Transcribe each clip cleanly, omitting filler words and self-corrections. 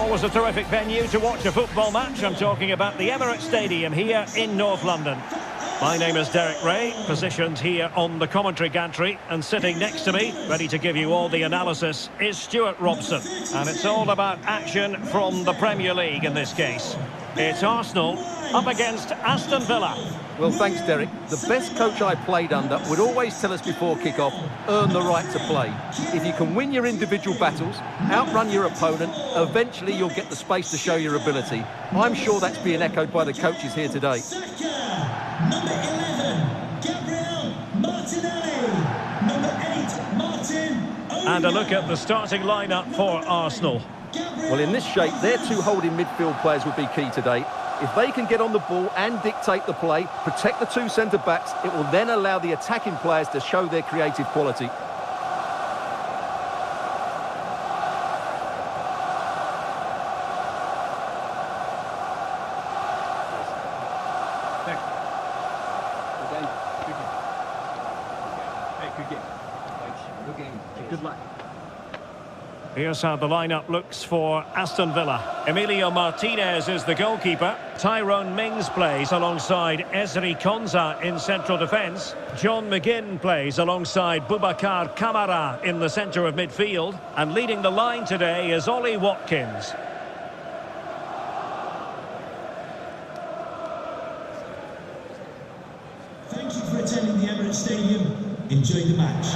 Always a terrific venue to watch a football match. I'm talking about the Emirates Stadium here in North London. My name is Derek Ray, positioned here on the commentary gantry, and sitting next to me, ready to give you all the analysis, is Stuart Robson. And it's all about action from the Premier League in this case. It's Arsenal up against Aston Villa. Well, thanks, Derek. The best coach I played under would always tell us before kick-off, earn the right to play. If you can win your individual battles, outrun your opponent, eventually you'll get the space to show your ability. I'm sure that's being echoed by the coaches here today. Number 11, Gabriel Martinelli. Number 8, Martin Odegaard. And a look at the starting lineup for Arsenal. Well, in this shape, their two holding midfield players will be key today. If they can get on the ball and dictate the play, protect the two centre-backs, it will then allow the attacking players to show their creative quality. Good luck. Here's how the lineup looks for Aston Villa. Emilio Martinez is the goalkeeper. Tyrone Mings plays alongside Ezri Konsa in central defence. John McGinn plays alongside Boubacar Kamara in the centre of midfield. And leading the line today is Ollie Watkins. Thank you for attending the Emirates Stadium. Enjoy the match.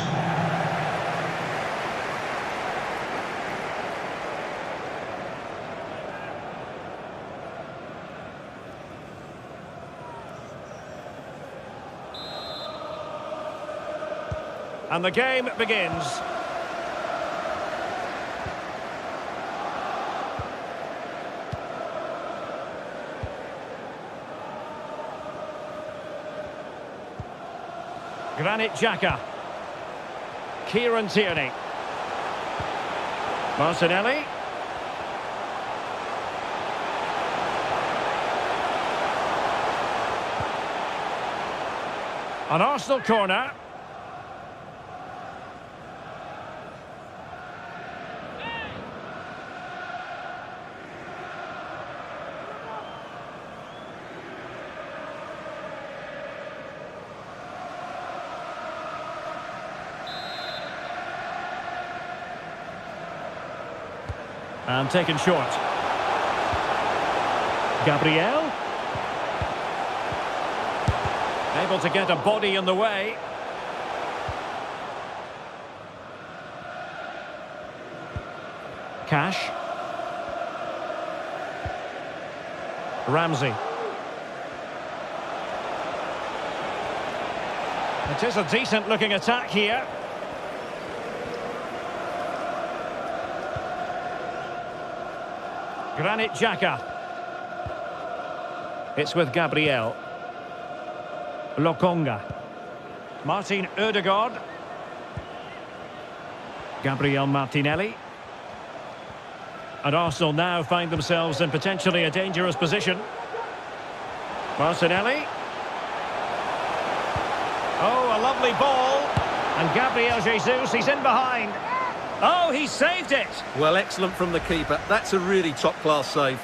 And the game begins. Granit Xhaka. Kieran Tierney. Martinelli. An Arsenal corner. And taken short. Gabriel. Able to get a body in the way. Cash. Ramsey. It is a decent looking attack here. Granit Xhaka. It's with Gabriel. Lokonga. Martin Odegaard. Gabriel Martinelli. And Arsenal now find themselves in potentially a dangerous position. Martinelli. Oh, a lovely ball. And Gabriel Jesus, he's in behind. Oh, he saved it! Well, excellent from the keeper. That's a really top-class save.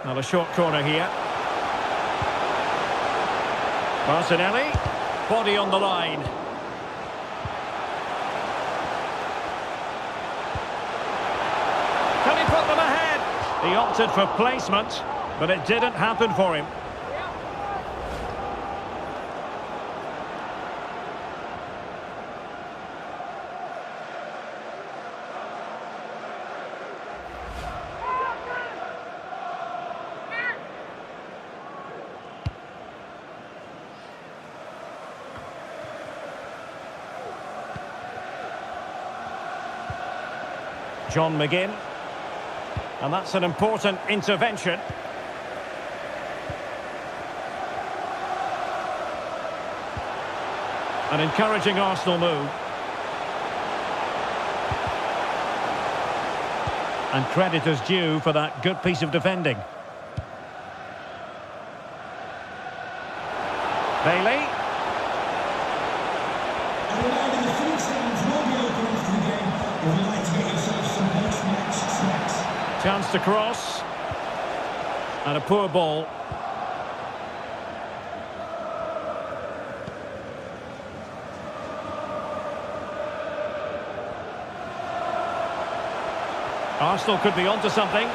Now a short corner here. Martinelli. Body on the line. Can he put them ahead? He opted for placement, but it didn't happen for him. John McGinn. And that's an important intervention. An encouraging Arsenal move. And credit is due for that good piece of defending. Bailey. A reminder, the food stands will be open after the game if you'd like to get yourself some post-match snacks. Chance to cross. And a poor ball. Arsenal could be onto something.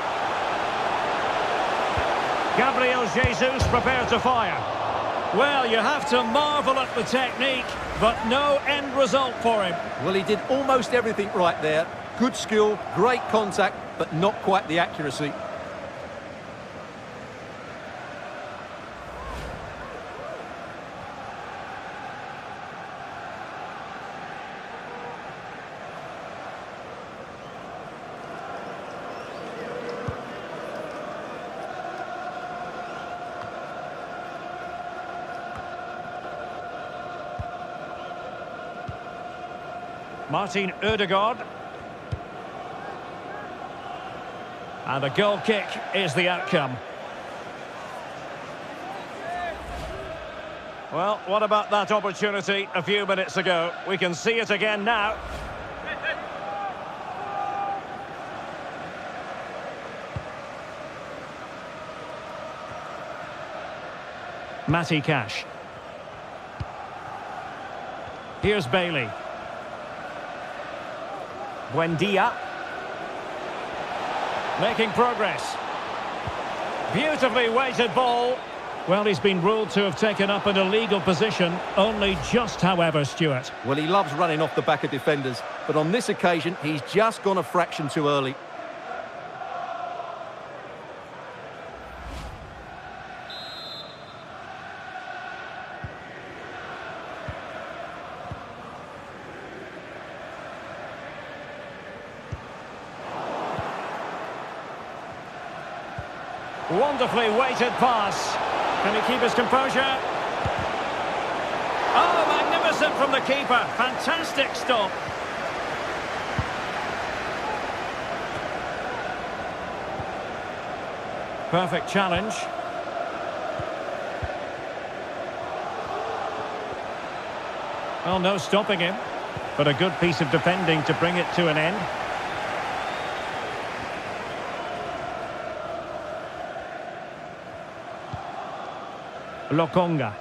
Gabriel Jesus prepared to fire. Well, you have to marvel at the technique, but no end result for him. Well, he did almost everything right there. Good skill, great contact, but not quite the accuracy. Martin Ødegaard. And a goal kick is the outcome. Well, what about that opportunity a few minutes ago? We can see it again now. Matty Cash. Here's Bailey. Buendia. Making progress. Beautifully weighted ball. Well, he's been ruled to have taken up an illegal position. Only just, however, Stuart. Well, he loves running off the back of defenders, but on this occasion, he's just gone a fraction too early. Wonderfully weighted pass. Can he keep his composure? Oh, magnificent from the keeper. Fantastic stop. Perfect challenge. Well, no stopping him, but a good piece of defending to bring it to an end. Lokonga.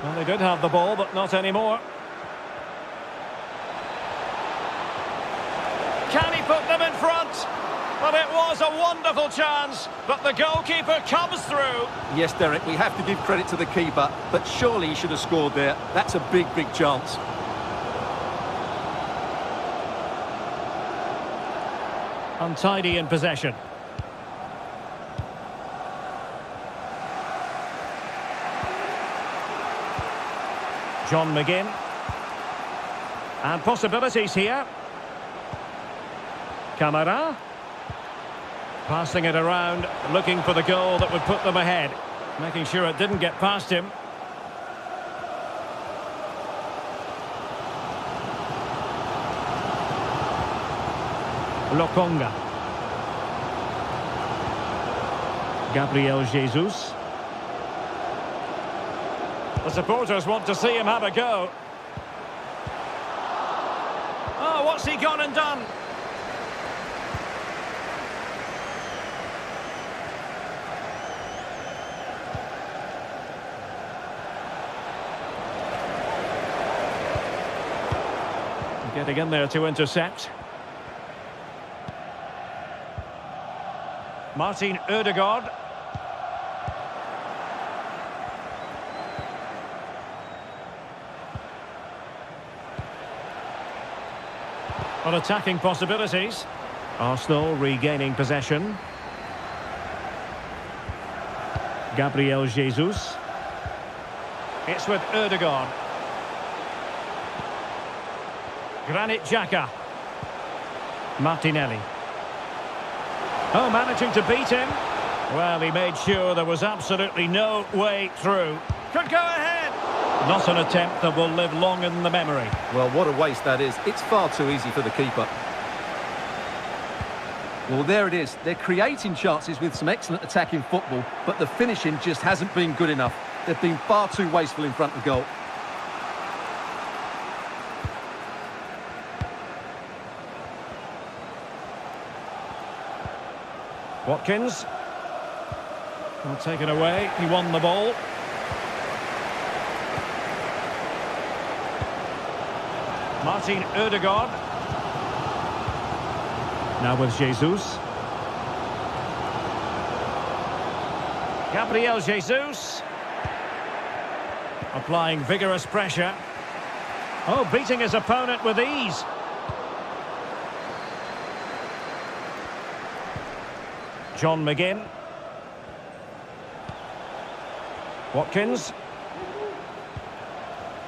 Well, they did have the ball, but not anymore. Can he put them in front? Well, it was a wonderful chance, but the goalkeeper comes through. Yes, Derek, we have to give credit to the keeper, but surely he should have scored there. That's a big, big chance. Untidy in possession. John McGinn. And possibilities here. Camara. Passing it around, looking for the goal that would put them ahead. Making sure it didn't get past him. Lokonga. Gabriel Jesus. The supporters want to see him have a go. Oh, what's he gone and done? Getting in there to intercept. Martin Ødegaard. On attacking possibilities. Arsenal regaining possession. Gabriel Jesus. It's with Ødegaard. Granit Xhaka. Martinelli. Oh, managing to beat him. Well, he made sure there was absolutely no way through. Could go ahead. Not an attempt that will live long in the memory. Well, what a waste that is. It's far too easy for the keeper. Well, there it is. They're creating chances with some excellent attacking football, but the finishing just hasn't been good enough. They've been far too wasteful in front of goal. Watkins. Well, taken away. He won the ball. Martin Ødegaard. Now with Jesus. Gabriel Jesus. Applying vigorous pressure. Oh, beating his opponent with ease. John McGinn. Watkins.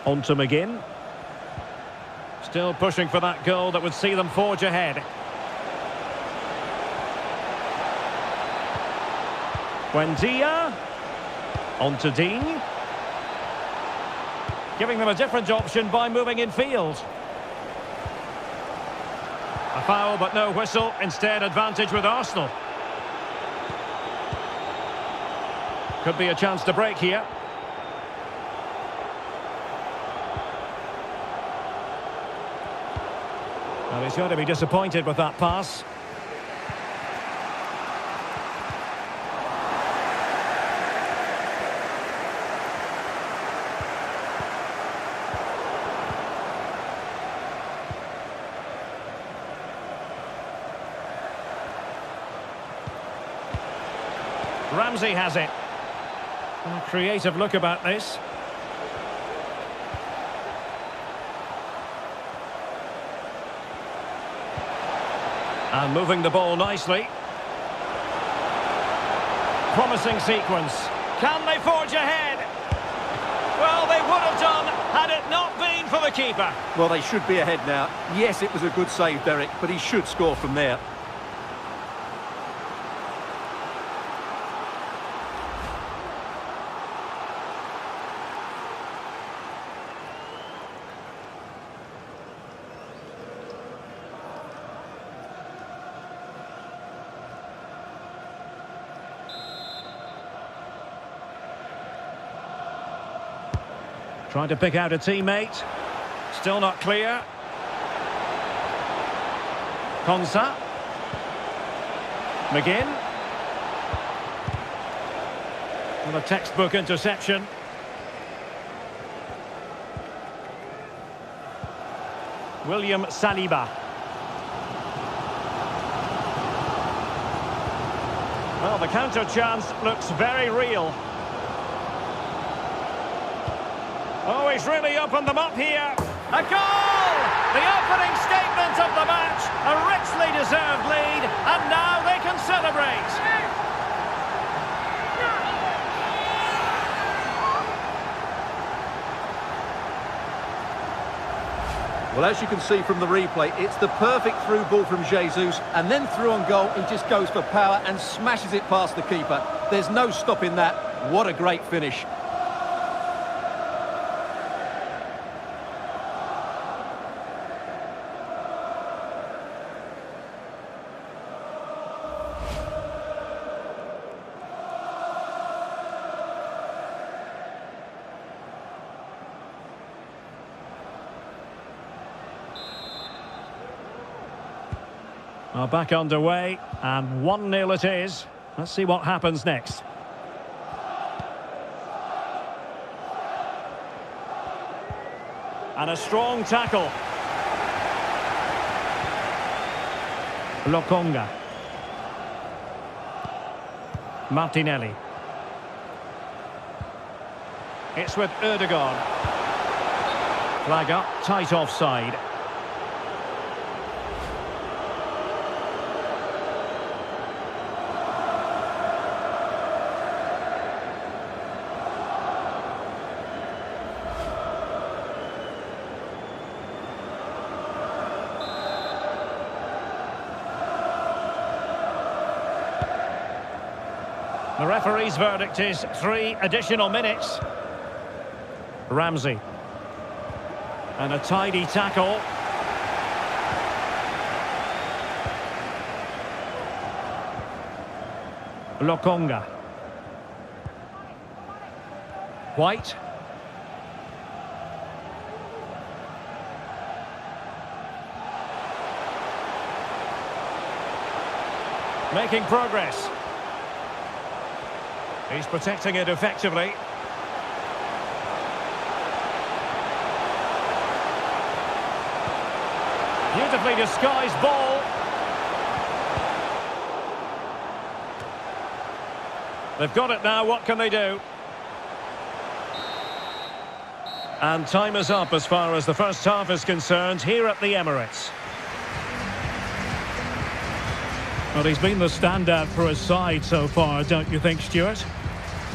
On to McGinn. Still pushing for that goal that would see them forge ahead. Buendia. On to Dean. Giving them a different option by moving in field. A foul but no whistle. Instead, advantage with Arsenal. Could be a chance to break here. Well, he's going to be disappointed with that pass. Ramsey has it. A creative look about this. And moving the ball nicely. Promising sequence. Can they forge ahead? Well, they would have done had it not been for the keeper. Well, they should be ahead now. Yes, it was a good save, Derek, but he should score from there. Trying to pick out a teammate. Still not clear. Konsa. McGinn. Well, a textbook interception. William Saliba. Well, the counter chance looks very real. Oh, he's really opened them up here. A goal! The opening statement of the match. A richly deserved lead. And now they can celebrate. Well, as you can see from the replay, it's the perfect through ball from Jesus, and then through on goal, he just goes for power and smashes it past the keeper. There's no stopping that. What a great finish. Are back underway, and 1-0 it is. Let's see what happens next. And a strong tackle. Lokonga. Martinelli. It's with Ødegaard. Flag up, tight offside. The referee's verdict is 3 additional minutes. Ramsey. And a tidy tackle. Lokonga. White. Making progress. He's protecting it effectively. Beautifully disguised ball. They've got it now, what can they do? And time is up as far as the first half is concerned here at the Emirates. Well, he's been the standout for his side so far, don't you think, Stuart?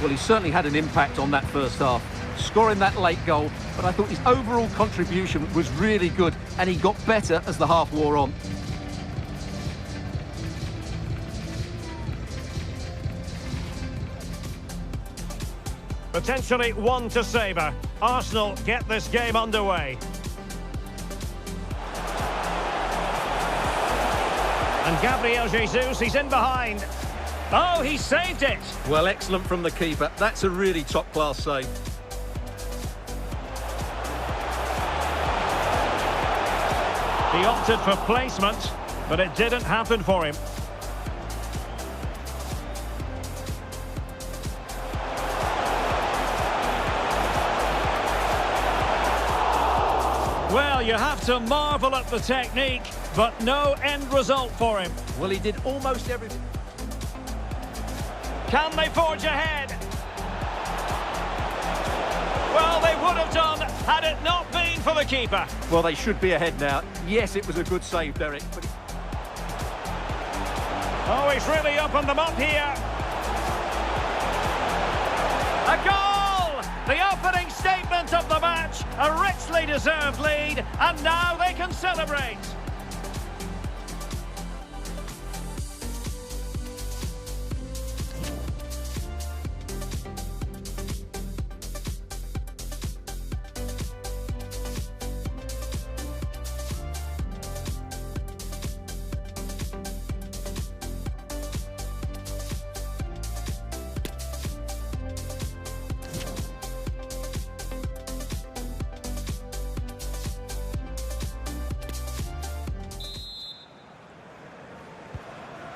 Well, he certainly had an impact on that first half, scoring that late goal, but I thought his overall contribution was really good, and he got better as the half wore on. Potentially one to savour. Arsenal get this game underway. And Gabriel Jesus, he's in behind. Oh, he saved it! Well, excellent from the keeper. That's a really top-class save. He opted for placement, but it didn't happen for him. Well, you have to marvel at the technique, but no end result for him. Well, he did almost everything. Can they forge ahead? Well, they would have done had it not been for the keeper. Well, they should be ahead now. Yes, it was a good save, Derek. But Oh, he's really opened them up here. A goal! The opening statement of the match. A richly deserved lead, and now they can celebrate.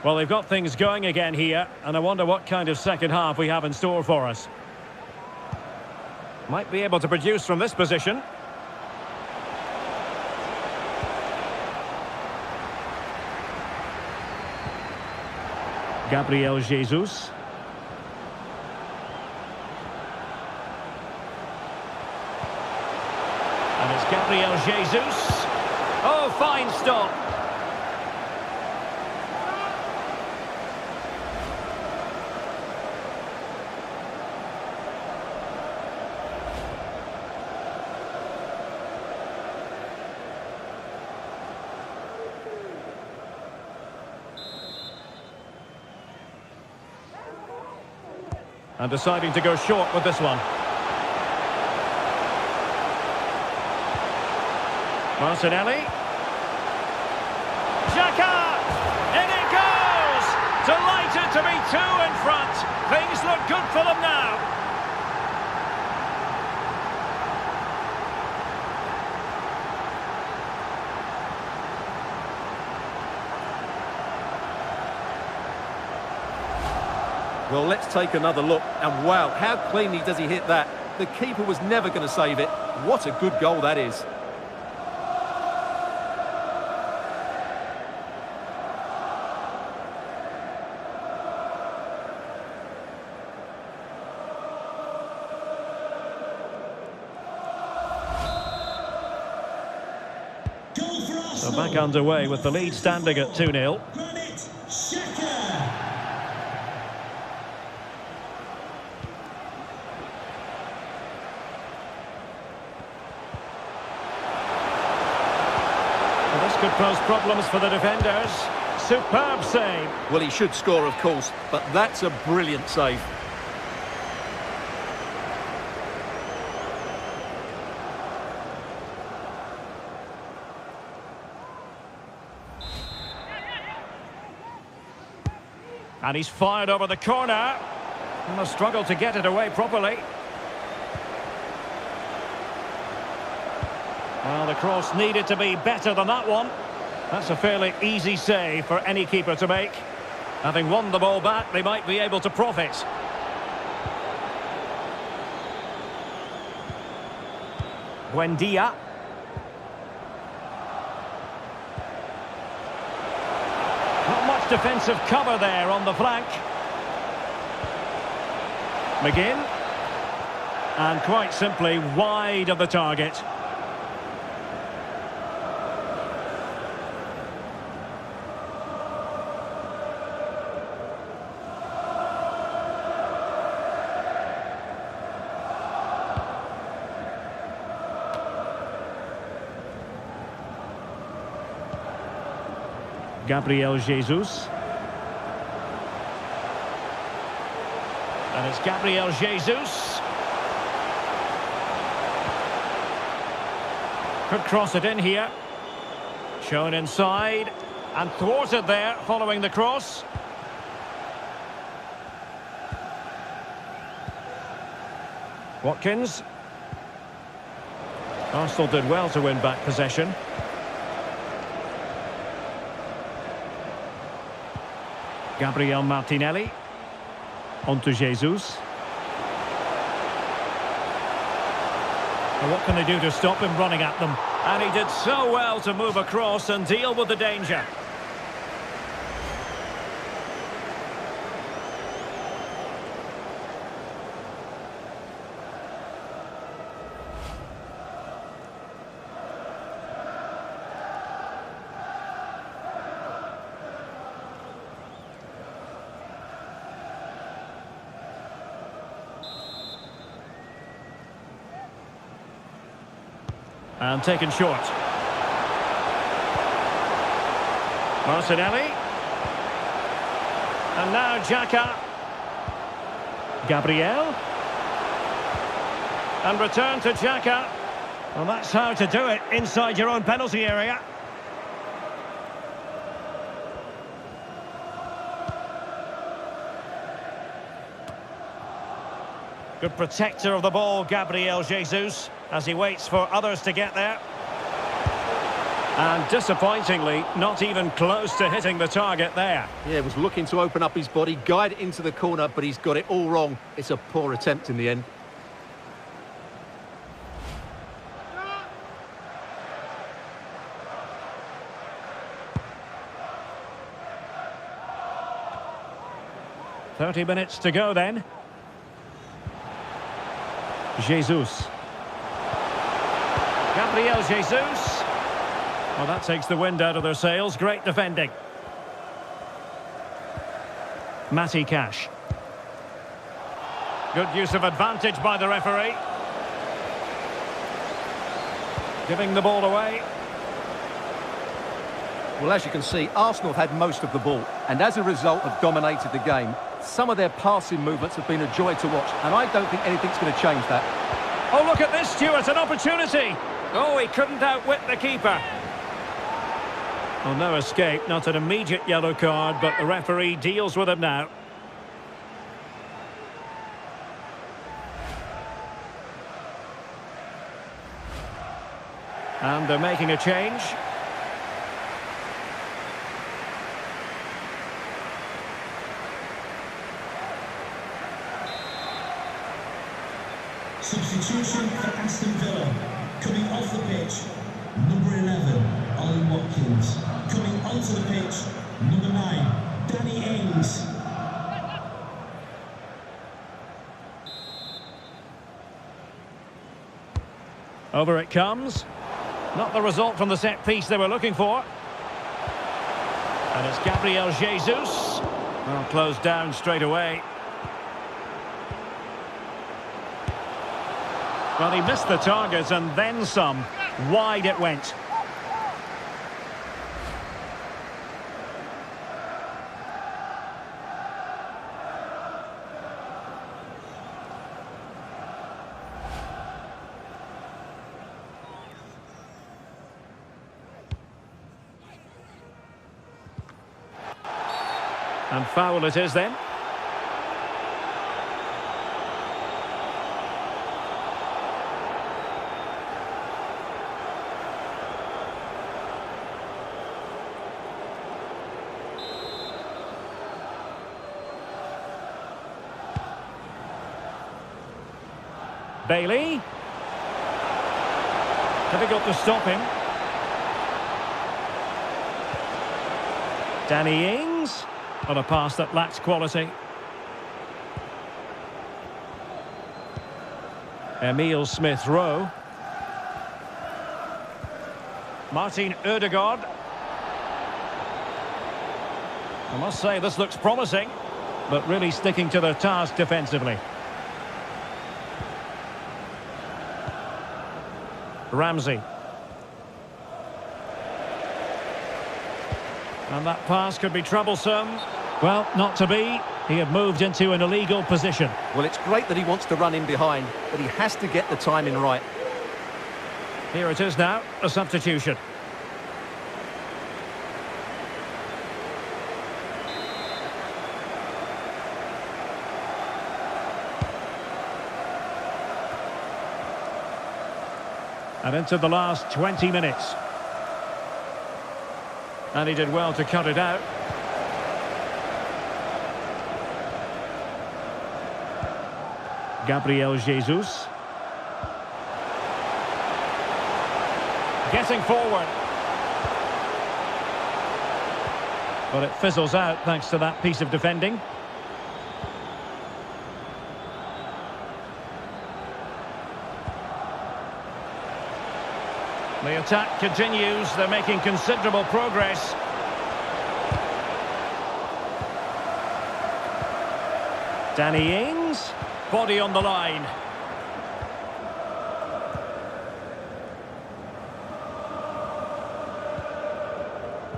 Well, they've got things going again here, and I wonder what kind of second half we have in store for us. Might be able to produce from this position. Gabriel Jesus. And it's Gabriel Jesus. Oh, fine stop. And deciding to go short with this one. Martinelli. Xhaka! In it goes! Delighted to be two in front. Things look good for them now. Well, let's take another look. And wow, how cleanly does he hit that? The keeper was never going to save it. What a good goal that is. So back underway with the lead standing at 2-0. Could pose problems for the defenders. Superb save. Well, he should score, of course, but that's a brilliant save. And he's fired over the corner. And a struggle to get it away properly. Well, the cross needed to be better than that one. That's a fairly easy save for any keeper to make. Having won the ball back, they might be able to profit. Buendia. Not much defensive cover there on the flank. McGinn. And quite simply wide of the target. Gabriel Jesus. And it's Gabriel Jesus. Could cross it in here. Shown inside. And thwarted there following the cross. Watkins. Arsenal did well to win back possession. Gabriel Martinelli. On to Jesus. Well, what can they do to stop him running at them? And he did so well to move across and deal with the danger. And taken short. Martinelli. And now Xhaka. Gabriel. And return to Xhaka. Well, that's how to do it inside your own penalty area. Good protector of the ball, Gabriel Jesus, as he waits for others to get there. And disappointingly, not even close to hitting the target there. Yeah, was looking to open up his body, guide it into the corner, but he's got it all wrong. It's a poor attempt in the end. "30 minutes to go then." Jesus. Gabriel Jesus. Well, that takes the wind out of their sails. Great defending. Matty Cash. Good use of advantage by the referee. Giving the ball away. Well, as you can see, Arsenal have had most of the ball, and as a result have dominated the game. Some of their passing movements have been a joy to watch, and I don't think anything's going to change that. Oh, look at this, Stuart, an opportunity. Oh, he couldn't outwit the keeper. Well, no escape, not an immediate yellow card, but the referee deals with him now. And they're making a change. Substitution for Aston Villa. Coming off the pitch, number 11, Ollie Watkins. Coming onto the pitch, number 9, Danny Ings. Over it comes. Not the result from the set piece they were looking for. And it's Gabriel Jesus. Well, closed down straight away. Well, he missed the target and then some. Wide it went. And foul it is then. Bailey. Difficult to stop him. Danny Ings. On a pass that lacks quality. Emile Smith-Rowe. Martin Ødegaard. I must say this looks promising, but really sticking to their task defensively. Ramsey. And that pass could be troublesome. Well, not to be. He had moved into an illegal position. Well, it's great that he wants to run in behind, but he has to get the timing right. Here it is now, a substitution. And into the last 20 minutes. And he did well to cut it out. Gabriel Jesus. Getting forward. But it fizzles out thanks to that piece of defending. The attack continues. They're making considerable progress. Danny Ings. Body on the line.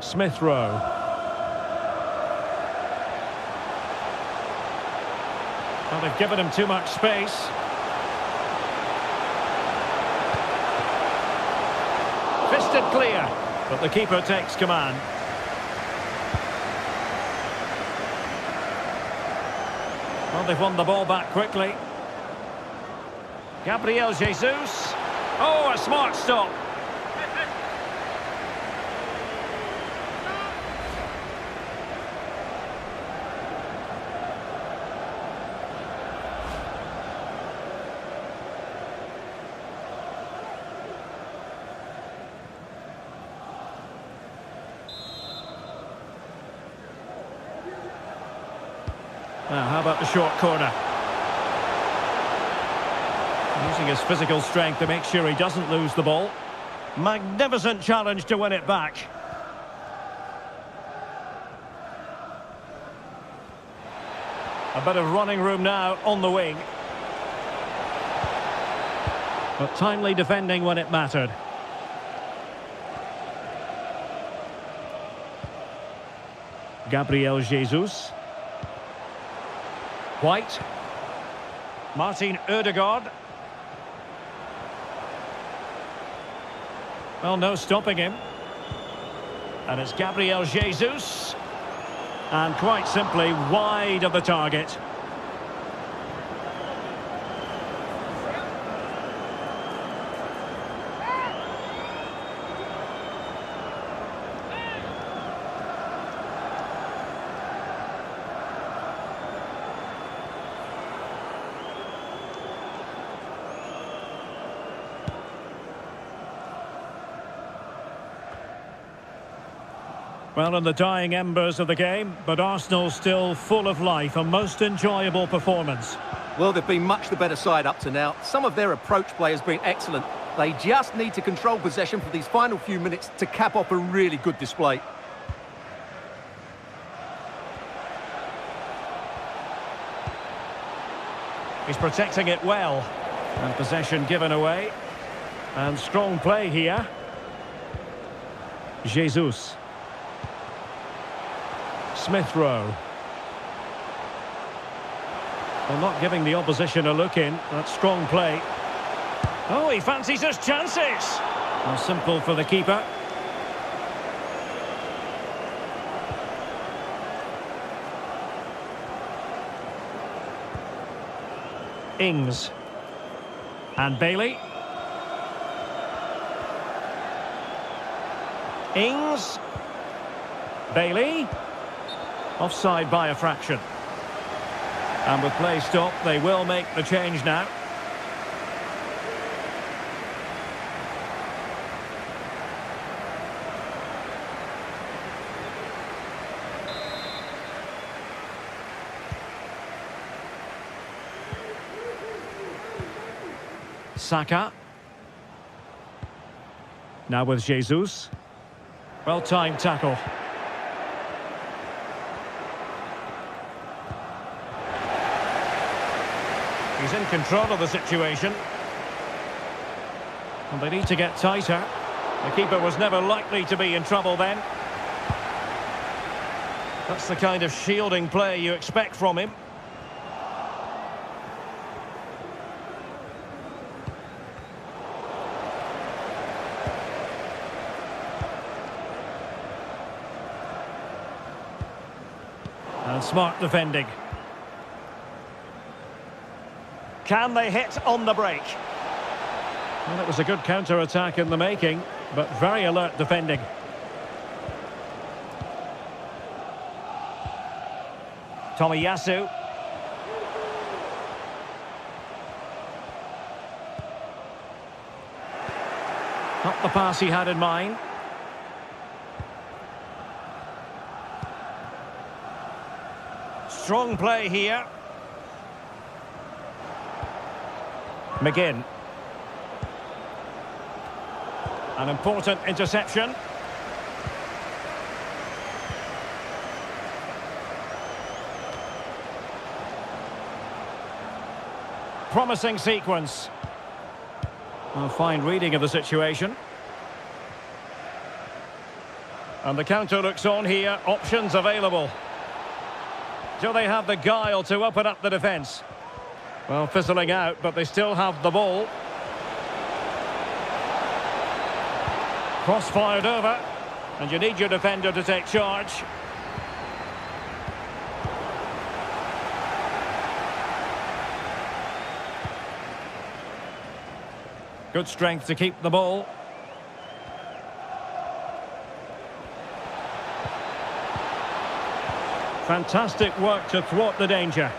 Smith-Rowe. Well, they've given him too much space. Fisted clear, but the keeper takes command. Well, they've won the ball back quickly. Gabriel Jesus. Oh, a smart stop. Now, how about the short corner? Using his physical strength to make sure he doesn't lose the ball. Magnificent challenge to win it back. A bit of running room now on the wing. But timely defending when it mattered. Gabriel Jesus. White. Martin Ødegaard. Well, no stopping him. And it's Gabriel Jesus. And quite simply wide of the target. Well, in the dying embers of the game, but Arsenal still full of life, a most enjoyable performance. Well, they've been much the better side up to now. Some of their approach play has been excellent. They just need to control possession for these final few minutes to cap off a really good display. He's protecting it well. And possession given away. And strong play here. Jesus. Smith-Rowe. Well, not giving the opposition a look in. That's strong play. Oh, he fancies his chances. Well, simple for the keeper. Ings. And Bailey. Ings. Bailey. Offside by a fraction. And with play stopped, they will make the change now. Saka. Now with Jesus. Well-timed tackle. He's in control of the situation. And they need to get tighter. The keeper was never likely to be in trouble then. That's the kind of shielding play you expect from him. And smart defending. Can they hit on the break? Well, it was a good counter-attack in the making, but very alert defending. Tomiyasu. Not the pass he had in mind. Strong play here. McGinn. An important interception. Promising sequence. A fine reading of the situation. And the counter looks on here. Options available. Do they have the guile to open up the defence? Well, fizzling out, but they still have the ball. Cross-fired over. And you need your defender to take charge. Good strength to keep the ball. Fantastic work to thwart the danger.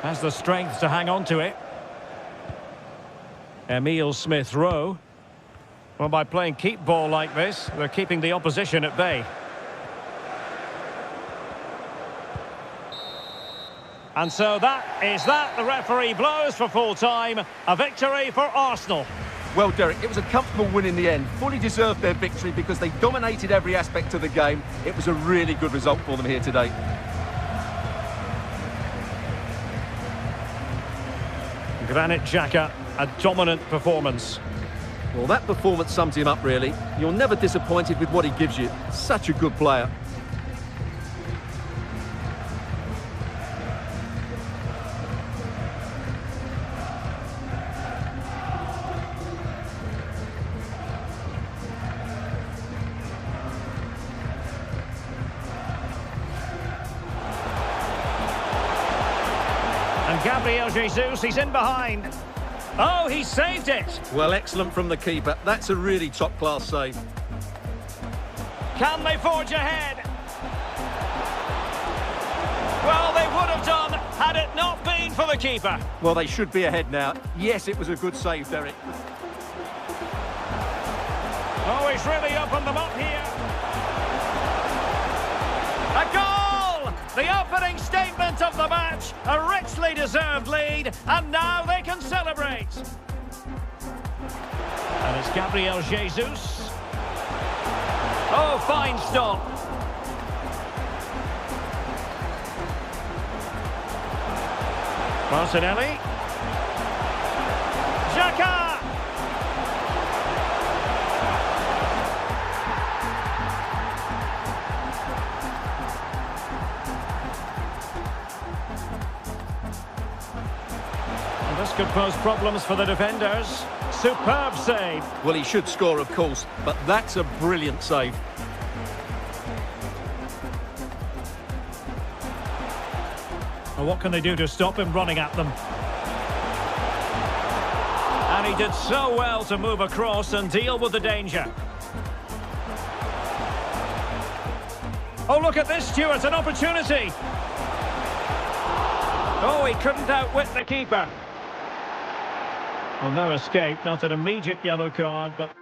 Has the strength to hang on to it. Emile Smith-Rowe. Well, by playing keep ball like this, they're keeping the opposition at bay. And so that is that. The referee blows for full time. A victory for Arsenal. Well, Derek, it was a comfortable win in the end. Fully deserved their victory because they dominated every aspect of the game. It was a really good result for them here today. Granit Xhaka, a dominant performance. Well, that performance sums him up, really. You're never disappointed with what he gives you. Such a good player. And Gabriel Jesus, he's in behind. Oh, he saved it! Well, excellent from the keeper. That's a really top-class save. Can they forge ahead? Well, they would have done had it not been for the keeper. Well, they should be ahead now. Yes, it was a good save, Derek. Oh, he's really opened them up here. A goal! The opening statement of the match. A richly deserved lead, and now they can celebrate. And it's Gabriel Jesus. Oh, fine stop. Martinelli. Xhaka. This could pose problems for the defenders. Superb save. Well, he should score, of course, but that's a brilliant save. Well, what can they do to stop him running at them? And he did so well to move across and deal with the danger. Oh, look at this, Stuart, an opportunity. Oh, he couldn't outwit the keeper. Well, no escape, not an immediate yellow card, but